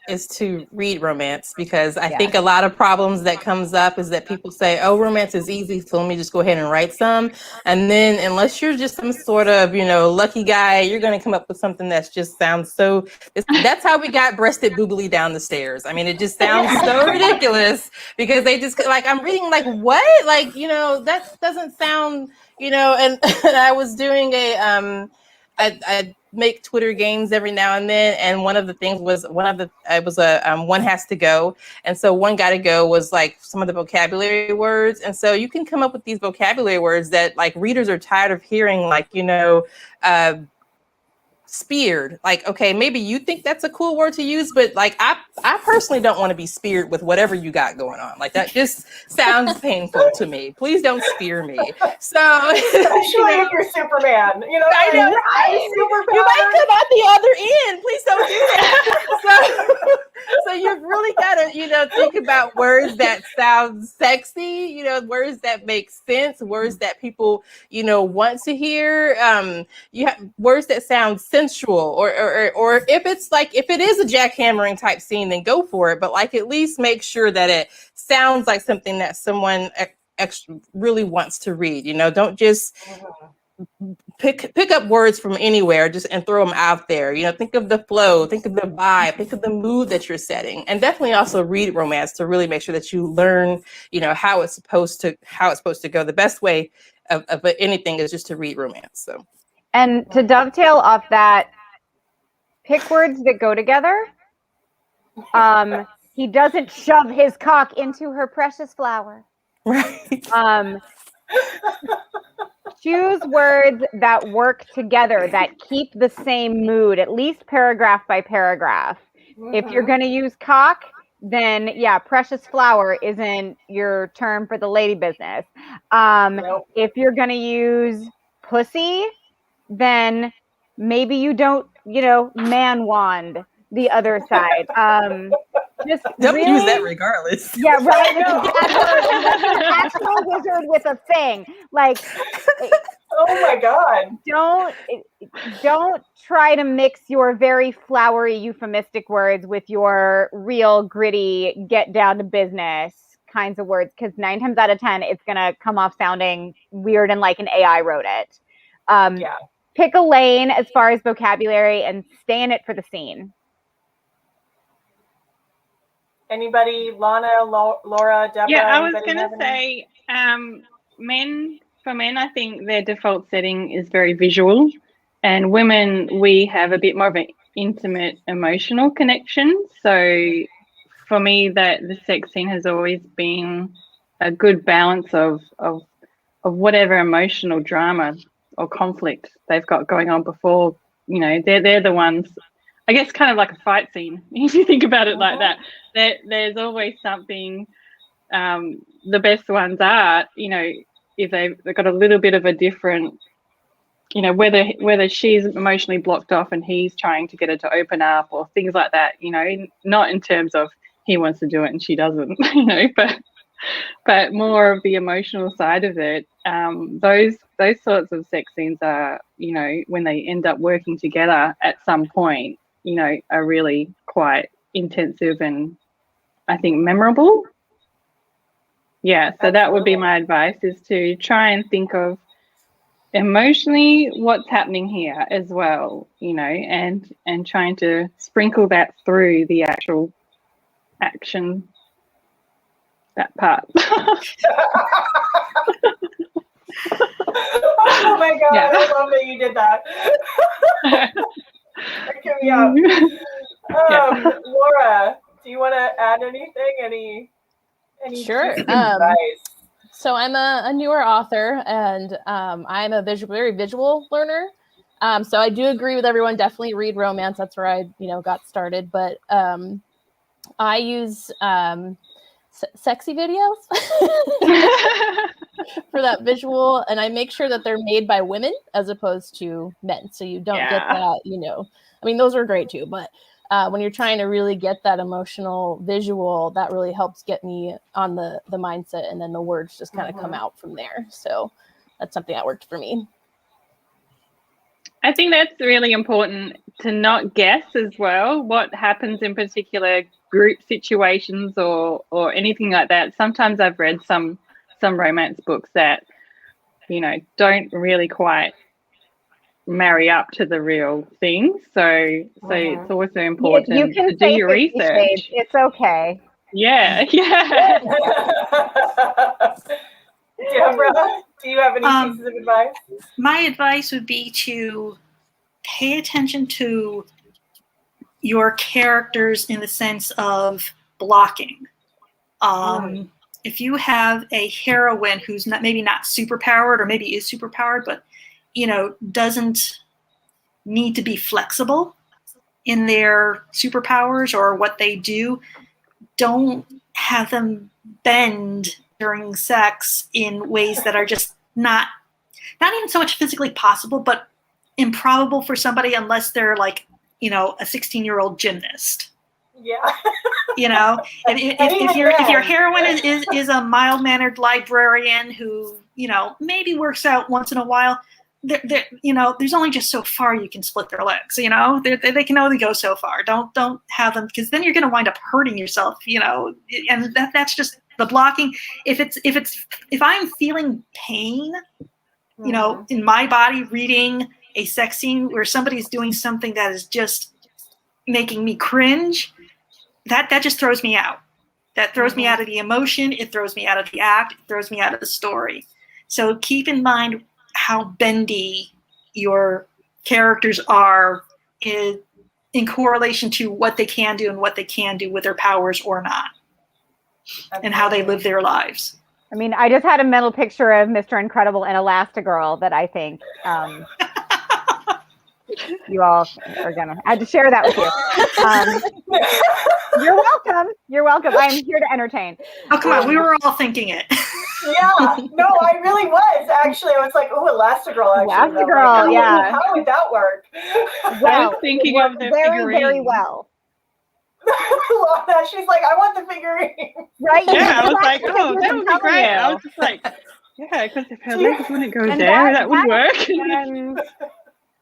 is to read romance, because I think a lot of problems that comes up is that people say, oh, romance is easy, so let me just go ahead and write some. And then unless you're just some sort of, lucky guy, you're going to come up with something that's just sounds so, that's how we got breasted boobily down the stairs. I mean, it just sounds so ridiculous, because they just like, I'm reading like, what? Like, that doesn't sound, and I was doing I make Twitter games every now and then, and one of the things was one has to go, and so one got to go was like some of the vocabulary words, and so you can come up with these vocabulary words that like readers are tired of hearing, like speared. Like, okay, maybe you think that's a cool word to use, but like I personally don't want to be speared with whatever you got going on. Like that just sounds painful to me. Please don't spear me. So especially if you're Superman, I know, right? You might come out the other end. Please don't do that. So you've really got to, think about words that sound sexy, words that make sense, words that people, want to hear. You have words that sound sensual, or if it is a jackhammering type scene, then go for it. But like, at least make sure that it sounds like something that someone really wants to read. Don't just pick up words from anywhere and throw them out there. Think of the flow, think of the vibe, think of the mood that you're setting, and definitely also read romance to really make sure that you learn, how it's supposed to go. The best way of anything is just to read romance. So. And to dovetail off that, pick words that go together. He doesn't shove his cock into her precious flower. Right. Choose words that work together, that keep the same mood, at least paragraph by paragraph. If you're going to use cock, then precious flower isn't your term for the lady business. If you're going to use pussy, then maybe you don't, man wand the other side. Just don't really use that regardless. Yeah, right. An actual wizard with a thing. Like, oh my God. Don't try to mix your very flowery euphemistic words with your real gritty, get down to business kinds of words, because 9 times out of 10, it's gonna come off sounding weird and like an AI wrote it. Pick a lane as far as vocabulary and stay in it for the scene. Anybody? Lana, Laura, Deborah? Yeah, I was going to say, for men, I think their default setting is very visual, and women, we have a bit more of an intimate emotional connection. So for me, that the sex scene has always been a good balance of whatever emotional drama or conflict they've got going on before, they're the ones, I guess, kind of like a fight scene, if you think about it like that. There's always something, the best ones are, if they've got a little bit of a different, whether she's emotionally blocked off and he's trying to get her to open up or things like that, not in terms of he wants to do it and she doesn't, but more of the emotional side of it. Those sorts of sex scenes are, when they end up working together at some point, are really quite intensive and I think memorable. Yeah, so that would be my advice, is to try and think of emotionally what's happening here as well, and trying to sprinkle that through the actual action, that part. Oh my God, yeah. I love that you did that. Give me up. Laura, do you want to add anything? Any Sure. So I'm a newer author, and I'm a very visual learner. So I do agree with everyone. Definitely read romance. That's where I got started. But I use sexy videos for that visual, and I make sure that they're made by women as opposed to men, so you don't get that. I mean, those are great too, but when you're trying to really get that emotional visual, that really helps get me on the mindset, and then the words just kind of come out from there. So that's something that worked for me. I think that's really important to not guess as well what happens in particular group situations or anything like that. Sometimes I've read some romance books that, you know, don't really quite marry up to the real thing. So it's also important you can to do say your 50 research. Shades. It's okay. Yeah. Deborah, do you have any pieces of advice? My advice would be to pay attention to your characters in the sense of blocking. If you have a heroine who's maybe not superpowered, or maybe is superpowered, but doesn't need to be flexible in their superpowers or what they do, don't have them bend during sex in ways that are just not even so much physically possible, but improbable for somebody, unless they're like, a 16-year-old gymnast. Yeah. If your heroine is a mild-mannered librarian who, maybe works out once in a while, there's only just so far you can split their legs. They can only go so far. Don't have them, because then you're going to wind up hurting yourself. And that's just the blocking. If I'm feeling pain, in my body, reading a sex scene where somebody's doing something that is just making me cringe, that just throws me out. That throws me out of the emotion. It throws me out of the act. It throws me out of the story. So keep in mind how bendy your characters are in correlation to what they can do and what they can do with their powers or not. Absolutely. And how they live their lives. I mean, I just had a mental picture of Mr. Incredible and Elastigirl that I think you all are gonna. I had to share that with you. You're welcome. You're welcome. I am here to entertain. Oh, come on. We were all thinking it. Yeah. No, I really was. Actually, I was like, oh, Elastigirl. Actually, Elastigirl, like, yeah. How would that work? Well, I was thinking of the very, figurine. very well. She's like, I want the figurine. Right? Yeah, I was like, oh, that would be great. I was just like, yeah, because if her legs wouldn't go there, that would work.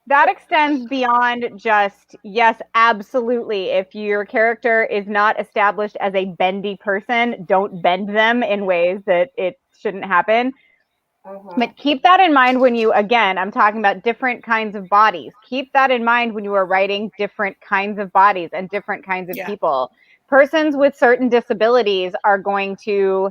That extends beyond just, yes, absolutely. If your character is not established as a bendy person, don't bend them in ways that it shouldn't happen. But keep that in mind when you, again, I'm talking about different kinds of bodies. Keep that in mind when you are writing different kinds of bodies and different kinds of people. Persons with certain disabilities are going to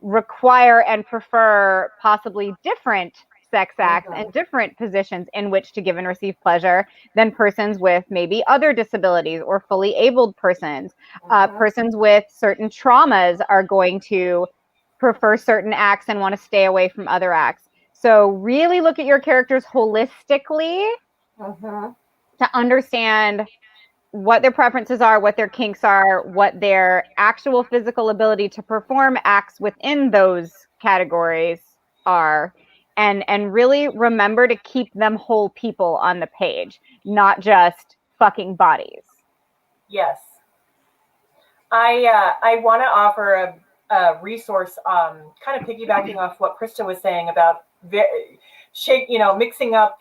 require and prefer possibly different sex acts and different positions in which to give and receive pleasure than persons with maybe other disabilities or fully abled persons. Persons with certain traumas are going to prefer certain acts and want to stay away from other acts. So really look at your characters holistically to understand what their preferences are, what their kinks are, what their actual physical ability to perform acts within those categories are. And really remember to keep them whole people on the page, not just fucking bodies. Yes. I want to offer a resource, kind of piggybacking off what Krista was saying about mixing up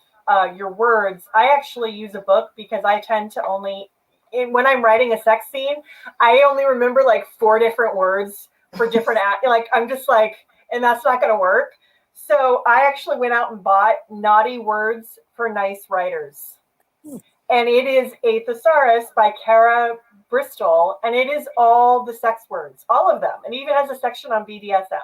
your words. I actually use a book because I tend to when I'm writing a sex scene, I only remember like 4 different words for different I'm just like, and that's not going to work. So I actually went out and bought Naughty Words for Nice Writers. And it is a thesaurus by Kara Bristol, and it is all the sex words, all of them. And it even has a section on BDSM.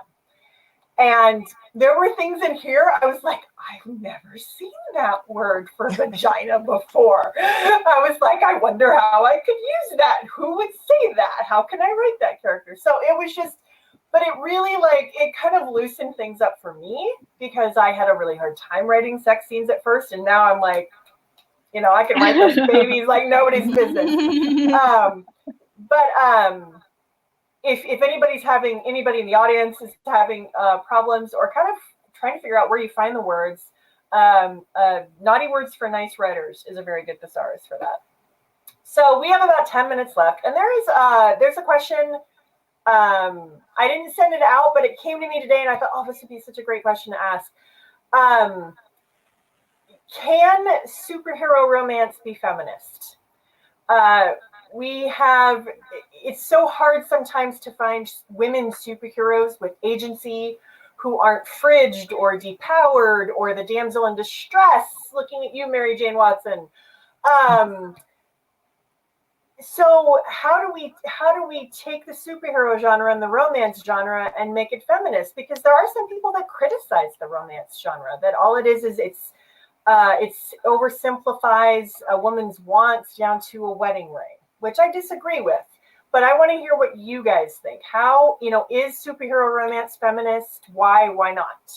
And there were things in here, I was like, I've never seen that word for vagina before. I was like, I wonder how I could use that. Who would say that? How can I write that character? So it was just, but it really it kind of loosened things up for me, because I had a really hard time writing sex scenes at first. And now I'm like, I can write those babies like nobody's business. If anybody in the audience is having problems or kind of trying to figure out where you find the words, Naughty Words for Nice Writers is a very good thesaurus for that. So we have about 10 minutes left, and there's a question. I didn't send it out, but it came to me today, and I thought, oh, this would be such a great question to ask. Can superhero romance be feminist? It's so hard sometimes to find women superheroes with agency who aren't fridged or depowered or the damsel in distress. Looking at you, Mary Jane Watson. So how do we take the superhero genre and the romance genre and make it feminist? Because there are some people that criticize the romance genre, that all it is it's oversimplifies a woman's wants down to a wedding ring, which I disagree with. But I want to hear what you guys think. How, is superhero romance feminist? Why not?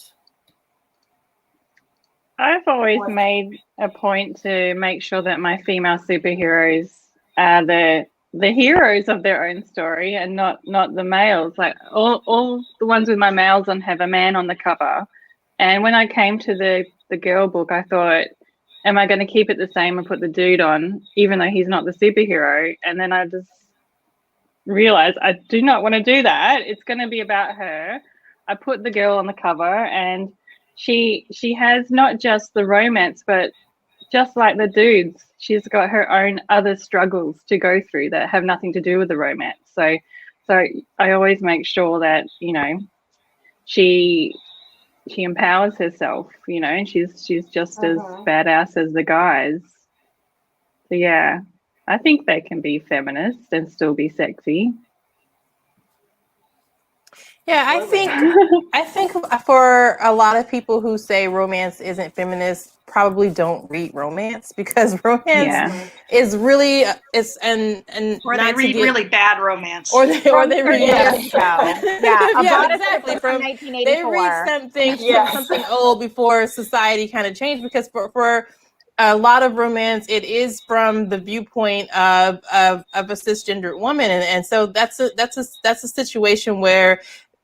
I've always made a point to make sure that my female superheroes are the heroes of their own story and not the males. Like all the ones with my males on have a man on the cover. And when I came to the girl book, I thought, am I going to keep it the same and put the dude on, even though he's not the superhero? And then I just realized I do not want to do that. It's going to be about her. I put the girl on the cover, and she has not just the romance, but just like the dudes, she's got her own other struggles to go through that have nothing to do with the romance. So I always make sure that, she empowers herself, and she's just as badass as the guys. So yeah, I think they can be feminist and still be sexy. Yeah, I think for a lot of people who say romance isn't feminist, probably don't read romance, because romance is really or they read really bad romance, or they read exactly from 1984. They read something old before society kind of changed, because for a lot of romance, it is from the viewpoint of a cisgendered woman, and so that's a situation where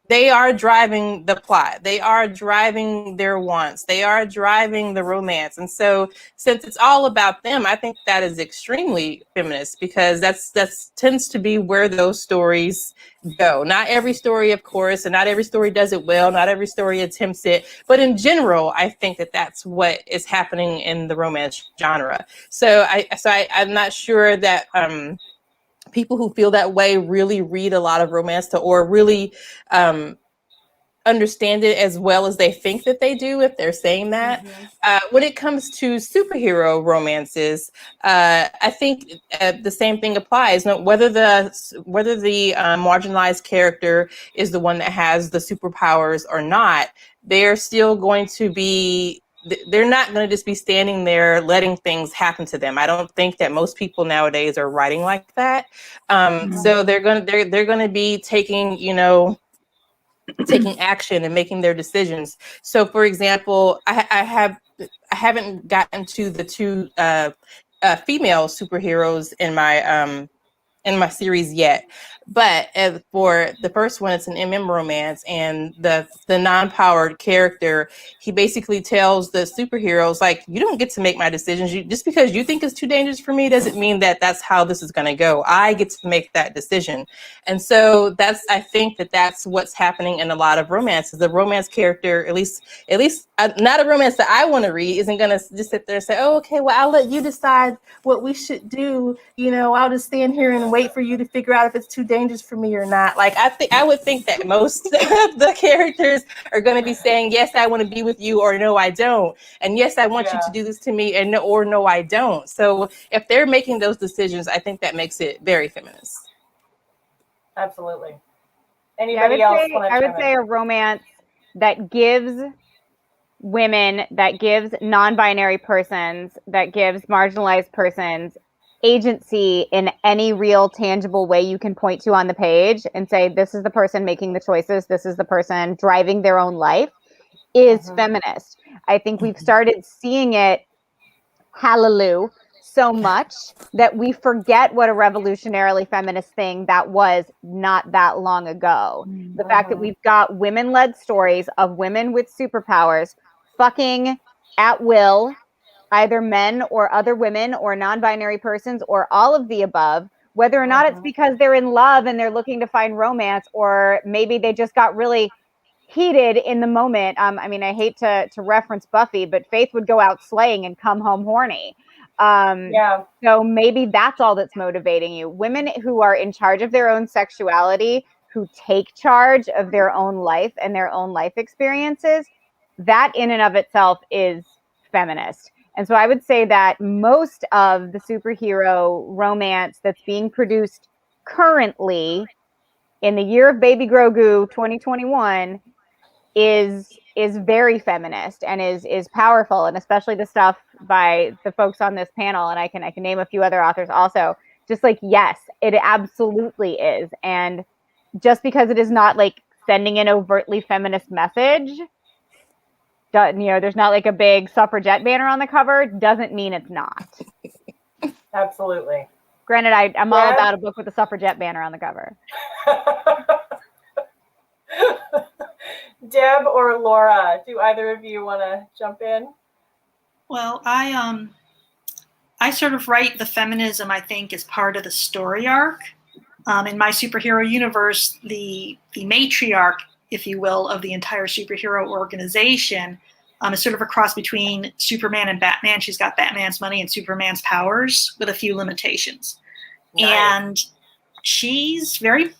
they are driving the plot. They are driving their wants. They are driving the romance. And so since it's all about them, I think that is extremely feminist, because that's tends to be where those stories go. Not every story, of course, and not every story does it well. Not every story attempts it. But in general, I think that that's what is happening in the romance genre. So I'm not sure that people who feel that way really read a lot of romance or really understand it as well as they think that they do, if they're saying that. When it comes to superhero romances, I think the same thing applies. Now, whether the marginalized character is the one that has the superpowers or not, they're still going to be. They're not going to just be standing there letting things happen to them. I don't think that most people nowadays are writing like that. So they're going to be taking, taking action and making their decisions. So, for example, I haven't gotten to the two female superheroes in my series yet, but for the first one, it's an MM romance, and the non-powered character, he basically tells the superheroes, like, you don't get to make my decisions. Just because you think it's too dangerous for me doesn't mean that that's how this is going to go. I get to make that decision. And so I think that's what's happening in a lot of romances. The romance character, at least not a romance that I want to read, isn't going to just sit there and say, oh, okay, well, I'll let you decide what we should do. I'll just stand here and wait for you to figure out if it's too dangerous for me or not. Like, I would think that most of the characters are going to be saying, yes, I want to be with you, or no, I don't. And yes, I want you to do this to me, and no, I don't. So if they're making those decisions, I think that makes it very feminist. Absolutely. Anybody else? I would say a romance that gives women, that gives non-binary persons, that gives marginalized persons agency in any real tangible way you can point to on the page and say, this is the person making the choices, this is the person driving their own life, is feminist. I think we've started seeing it, hallelujah, so much that we forget what a revolutionarily feminist thing that was not that long ago. The fact that we've got women-led stories of women with superpowers fucking at will, either men or other women or non-binary persons or all of the above, whether or not it's because they're in love and they're looking to find romance, or maybe they just got really heated in the moment. I mean, I hate to reference Buffy, but Faith would go out slaying and come home horny. So maybe that's all that's motivating you. Women who are in charge of their own sexuality, who take charge of their own life and their own life experiences, that in and of itself is feminist. And so I would say that most of the superhero romance that's being produced currently in the year of Baby Grogu 2021 is very feminist and is powerful, and especially the stuff by the folks on this panel, and I can name a few other authors also. Just like, yes, it absolutely is. And just because it is not like sending an overtly feminist message, there's not like a big suffragette banner on the cover, doesn't mean it's not. Absolutely. Granted, I'm all about a book with a suffragette banner on the cover. Deb or Laura, do either of you want to jump in? Well, I sort of write the feminism, I think, as part of the story arc. In my superhero universe, the matriarch, if you will, of the entire superhero organization is sort of a cross between Superman and Batman. She's got Batman's money and Superman's powers with a few limitations. Nice. And she's very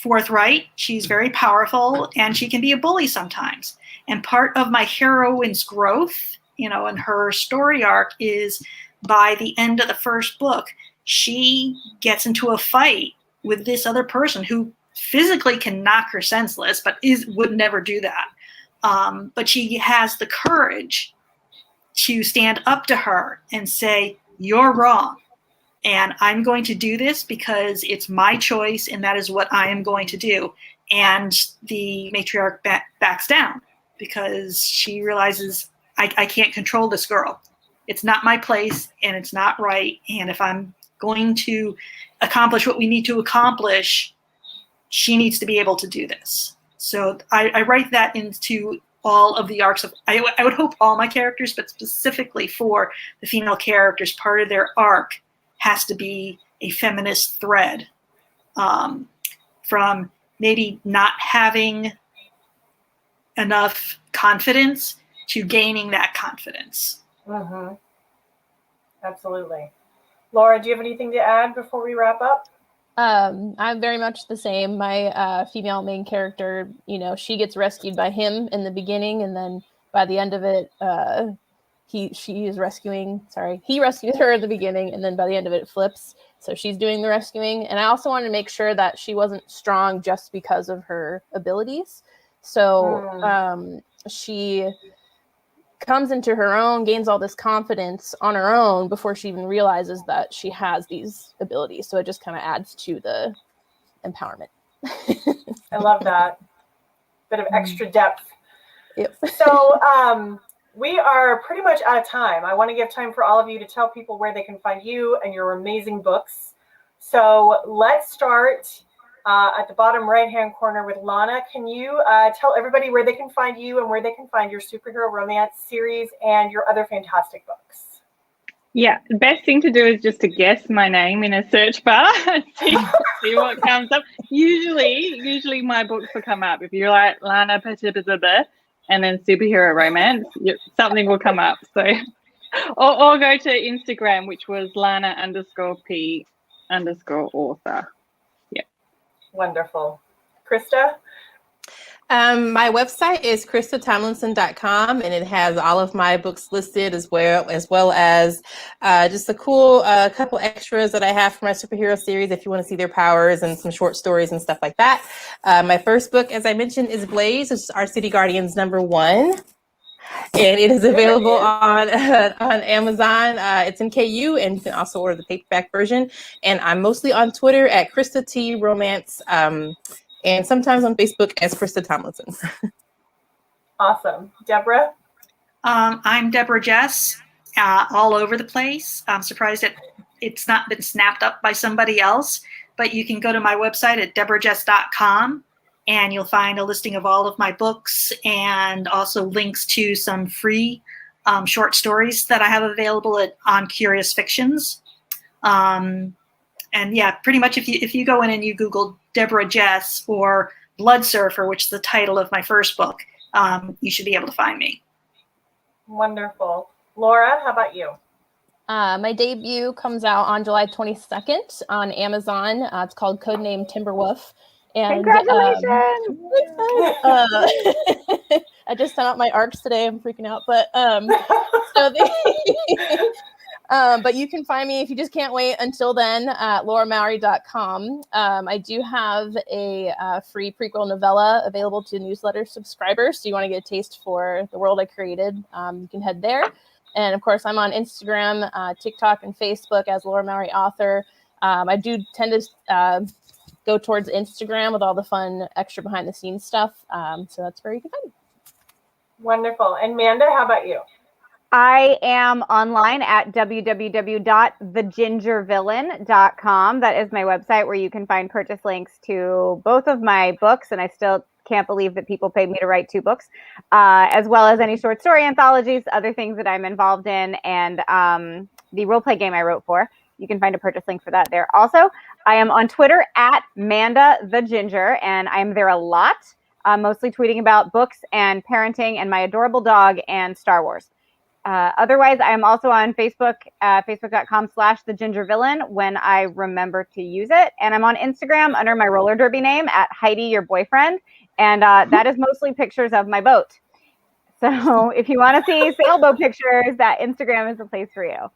forthright, she's very powerful, and she can be a bully sometimes. And part of my heroine's growth, in her story arc is by the end of the first book, she gets into a fight with this other person who physically can knock her senseless, but would never do that. But she has the courage to stand up to her and say, "You're wrong. And I'm going to do this because it's my choice, and that is what I am going to do." And the matriarch backs down because she realizes, I can't control this girl. It's not my place, and it's not right. And if I'm going to accomplish what we need to accomplish, she needs to be able to do this. So I write that into all of the arcs of, I would hope all my characters, but specifically for the female characters, part of their arc has to be a feminist thread, from maybe not having enough confidence to gaining that confidence. Mm-hmm. Absolutely. Laura, do you have anything to add before we wrap up? I'm very much the same. My female main character, she gets rescued by him in the beginning, and then by the end of it, he rescues her at the beginning, and then by the end of it flips. So she's doing the rescuing. And I also wanted to make sure that she wasn't strong just because of her abilities. So she comes into her own, gains all this confidence on her own before she even realizes that she has these abilities. So it just kind of adds to the empowerment. I love that. Bit of extra depth. Yep. So we are pretty much out of time. I want to give time for all of you to tell people where they can find you and your amazing books. So let's start at the bottom right-hand corner with Lana. Can you tell everybody where they can find you and where they can find your superhero romance series and your other fantastic books? Yeah, the best thing to do is just to guess my name in a search bar and see what comes up. Usually my books will come up. If you're like Lana and then superhero romance, something will come up. So, or go to Instagram, which was Lana_P_author. Yeah. Wonderful. Krista? My website is KristaTomlinson.com, and it has all of my books listed as well as just a cool couple extras that I have for my superhero series if you want to see their powers and some short stories and stuff like that. My first book, as I mentioned, is Blaze, which is our City Guardians #1. And it is available on Amazon. It's in KU, and you can also order the paperback version. And I'm mostly on Twitter at Krista T Romance, and sometimes on Facebook as Krista Tomlinson. Awesome. Deborah? I'm Deborah Jess, all over the place. I'm surprised that it's not been snapped up by somebody else, but you can go to my website at deborahjess.com. And you'll find a listing of all of my books and also links to some free short stories that I have available on Curious Fictions. And yeah, pretty much if you go in and you Google Deborah Jess or Blood Surfer, which is the title of my first book, you should be able to find me. Wonderful. Laura, how about you? My debut comes out on July 22nd on Amazon. It's called Codename Timberwolf. And Congratulations! I just sent out my arcs today. I'm freaking out, but but you can find me if you just can't wait until then at lauramowry.com. I do have a free prequel novella available to newsletter subscribers. So you want to get a taste for the world I created, you can head there. And of course, I'm on Instagram, TikTok, and Facebook as Laura Mowry Author. I do tend to go towards Instagram with all the fun extra behind the scenes stuff. So that's where you can find me. Wonderful. And Manda, how about you? I am online at www.thegingervillain.com. That is my website where you can find purchase links to both of my books, and I still can't believe that people paid me to write 2 books, as well as any short story anthologies, other things that I'm involved in, and the roleplay game I wrote for. You can find a purchase link for that there. Also, I am on Twitter at Manda the Ginger, and I'm there a lot, mostly tweeting about books and parenting and my adorable dog and Star Wars. Otherwise, I am also on Facebook, facebook.com/thegingervillain when I remember to use it. And I'm on Instagram under my roller derby name at Heidi, your boyfriend. And that is mostly pictures of my boat. So if you want to see sailboat pictures, that Instagram is the place for you.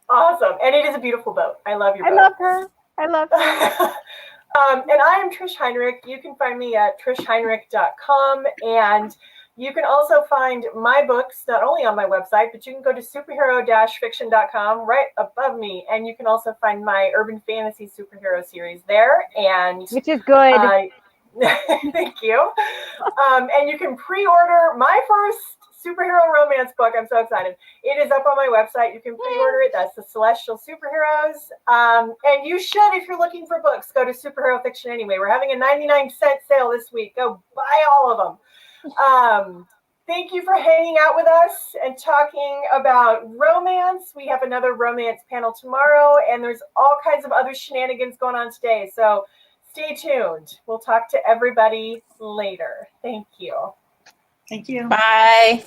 Awesome. And it is a beautiful boat. I love your boat. I love her. I love her. And I am Trish Heinrich. You can find me at trishheinrich.com. And you can also find my books, not only on my website, but you can go to superhero-fiction.com right above me. And you can also find my urban fantasy superhero series there. And which is good. Thank you. And you can pre-order my first superhero romance book. I'm so excited. It is up on my website. You can pre-order it. That's The Celestial Superheroes. And you should, if you're looking for books, go to Superhero Fiction anyway. We're having a 99-cent sale this week. Go buy all of them. Thank you for hanging out with us and talking about romance. We have another romance panel tomorrow, and there's all kinds of other shenanigans going on today. So stay tuned. We'll talk to everybody later. Thank you. Thank you. Bye.